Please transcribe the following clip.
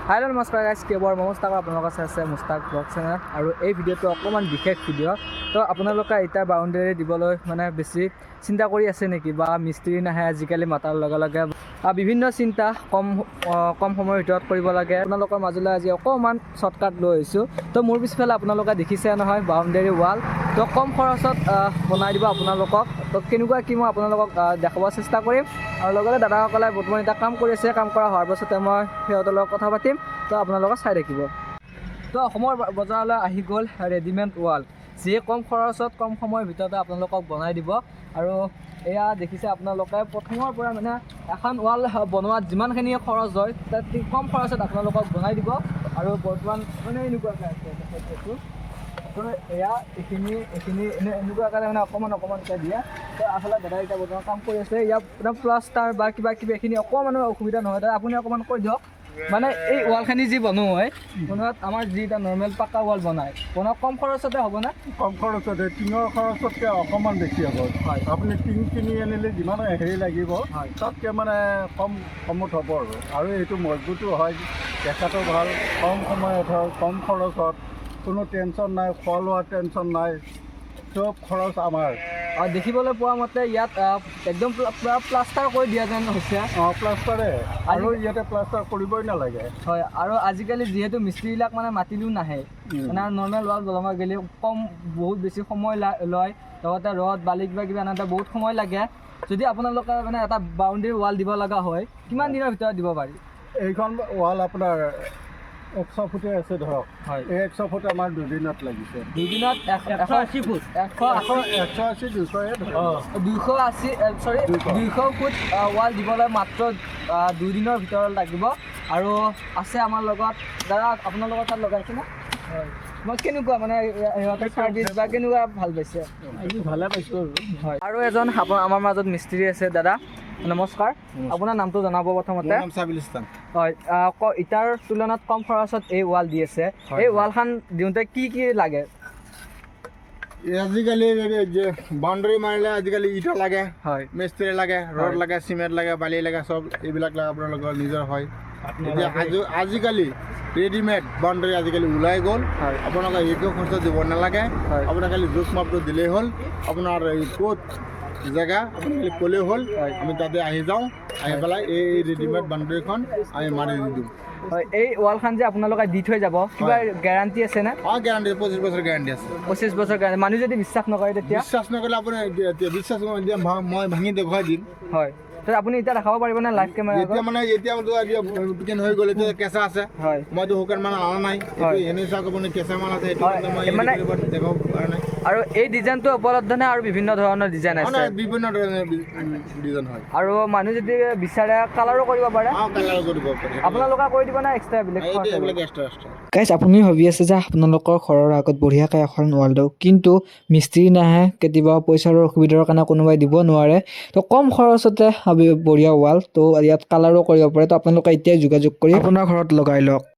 হাই নমস্কাৰ গাইজ, কেৱল নমস্কাৰ আপোনালোকৰ আছে মুস্তাক ব্লগ চেনেল। আৰু এই ভিডিঅ'টো অকণমান বিশেষ ভিডিঅ'। তো আপোনালোকে এতিয়া বাউণ্ডেৰী দিবলৈ বেছি চিন্তা কৰি আছে নেকি, বা মিস্ত্ৰী নাহে আজিকালি মাতাৰ লগে লগে বিভিন্ন চিন্তা কম সময়ৰ ভিতৰত কৰিব লাগে। আপোনালোকৰ মাজলৈ আজি অকণমান শ্বৰ্টকাট লৈ আহিছোঁ। তো মোৰ পিছফালে আপোনালোকে দেখিছে নহয় বাউণ্ডেৰী ৱাল। তো কম খৰচত বনাই দিব আপোনালোকক। তো কেনেকুৱা কি মই আপোনালোকক দেখাব চেষ্টা কৰিম। আৰু লগতে দাদাসকলে বৰ্তমান এতিয়া কাম কৰি আছে। কাম কৰা হোৱাৰ পাছতে মই সিহঁতৰ লগত কথা পাতিম। তো আপোনালোকে চাই থাকিব। তো অসমৰ বজাৰলৈ আহি গ'ল ৰেডিমেড ৱাল, যিয়ে কম খৰচত কম সময়ৰ ভিতৰতে আপোনালোকক বনাই দিব। আৰু এয়া দেখিছে আপোনালোকে প্ৰথমৰ পৰা এখন ৱাল বনোৱাত যিমানখিনি খৰচ হয় তাত কম খৰচত আপোনালোকক বনাই দিব। আৰু বৰ্তমান এনেকুৱাকৈ আছে তো এয়া এইখিনি এনেকুৱাকৈ অকণমানকৈ দিয়ে। তো আচলতে দাদা এতিয়া বৰ্তমান কাম কৰি আছে। ইয়াত প্লাষ্টাৰ বা কিবা কিবি এইখিনি অকণমানো অসুবিধা নহয়। দাদা আপুনি অকণমান কৈ দিয়ক, এই ৱালখিনি যি বনোৱাত আমাৰ যি এটা নৰ্মেল পাকা ৱাল বনোৱা কম খৰচতে হ'বনে? কম খৰচতে, টিঙৰ খৰচতকৈ অকণমান বেছি হ'ব। হয়, আপুনি টিং কিনি আনিলে যিমান হেৰি লাগিব তাতকৈ কমত হ'ব। আৰু এইটো মজবুতো হয়, দেখাটো ভাল, কম সময়ত হয়, কম খৰচত, কোনো টেনশ্যন নাই, খোৱা লোৱাৰ টেনশ্যন নাই, চব খৰচ আমাৰ। আৰু দেখিবলৈ পোৱা মতে ইয়াত একদম প্লাষ্টাৰ কৰি দিয়া যেন হৈছে। প্লাষ্টাৰে, আৰু ইয়াতে প্লাষ্টাৰ কৰিবই নালাগে। হয়, আৰু আজিকালি যিহেতু মিস্ত্ৰীবিলাক মাতিলেও নাহে, নৰ্মেল ৱাল বনাব গ'লে বহুত বেছি সময় লয়। লগতে ৰদ বালি কিবা আনোতে বহুত সময় লাগে। যদি আপোনালোকে এটা বাউণ্ডেৰী ৱাল দিব লগা হয়, কিমান দিনৰ ভিতৰত দিব পাৰি? এইখন ৱাল আপোনাৰ 100 ফুটে আছে ধৰক। হয়, এই 100 ফুট আমাৰ 2 দিনত লাগিছে। 2 দিনত 180 ফুট 180 200 ফুট ৱাল দিবলৈ মাত্ৰ 2 দিনৰ ভিতৰত লাগিব। আৰু আছে আমাৰ লগত দাদা, আপোনালোকৰ তাত লগাইছেনে? হয়, মই কেনেকুৱা সিহঁতৰ চাৰ্ভিছ বা কেনেকুৱা ভাল পাইছে? ভালে পাইছোঁ। হয়, আৰু এজন আমাৰ মাজত মিস্ত্ৰী আছে। দাদা নমস্কাৰ, আপোনাৰ নামটো জনাব প্ৰথমতে। চাবিল ইছলাম। হয়, ইটাৰ তুলনাত কম খৰচত এই ৱাল দি আছে। এই ৱালখন দিওঁতে কি লাগে? আজিকালি বাউণ্ডেৰী মাৰিলে আজিকালি ইটা লাগে, হয়, মিস্ত্ৰী লাগে, ৰড লাগে, চিমেণ্ট লাগে, বালি লাগে, চব এইবিলাক আপোনালোকৰ নিজৰ হয়। এতিয়া আজিকালি ৰেডিমেড বাউণ্ডেৰী আজিকালি ওলাই গ'ল। আপোনালোকে একো খৰচ দিব নালাগে। আপোনাক খালি জোখ মাপটো দিলেই হ'ল। আপোনাৰ এই ক'ত জেগা আপুনি খালি ক'লেই হ'ল, আমি তাতে আহি যাওঁ। আহি পেলাই এই ৰেডিমেড বাউণ্ডেৰীখন আমি মাৰি দি দিওঁ। হয়, এই ৱালখন যে আপোনালোকে দি থৈ যাব, কিবা গেৰাণ্টি আছেনে? গেৰাণ্টি 25 বছৰ গেৰাণ্টি আছে। 25 বছৰ গেৰাণ্টি। মানুহ যদি বিশ্বাস নকৰে তেতিয়া? বিশ্বাস নকৰিলে আপুনি বিশ্বাস মই ভাঙি দেখুৱাই দিম। হয়, আপুনি এতিয়া দেখাব পাৰিবনে লাইভ কেমেৰা? এতিয়া হৈ গ'ল, এতিয়া কেঁচা আছে। হয়, মইতো শুকান মাল অনা নাই, এনেই চাওক আপুনি কেঁচা মাল আছে। দেখাব পৰা নাই। আৰু এই ডিজাইনটো উপলব্ধ নে? আৰু বিভিন্ন ধৰণৰ ডিজাইন আছে? বিভিন্ন ধৰণৰ ডিজাইন হয়। আৰু মানুহ যদি বিচাৰে কালাৰো কৰিব পাৰে? কালাৰো কৰিব পাৰে। আপোনালোকে কৰি দিব না এক্সট্ৰা বেলেগ? এক্সট্ৰা। গাইজ, আপুনি ভাবি আছে যে আপোনালোকৰ ঘৰৰ আগত বঢ়িয়াকৈ এখন ৱাল দিওঁ, কিন্তু মিস্ত্ৰী নাহে, কেতিয়াবা পইচাৰ অসুবিধাৰ কাৰণে কোনোবাই দিব নোৱাৰে। তো কম খৰচতে বঢ়িয়া ৱাল, তো ইয়াত কালাৰো কৰিব পাৰে। তো আপোনালোকে এতিয়াই যোগাযোগ কৰি আপোনাৰ ঘৰত লগাই লওক।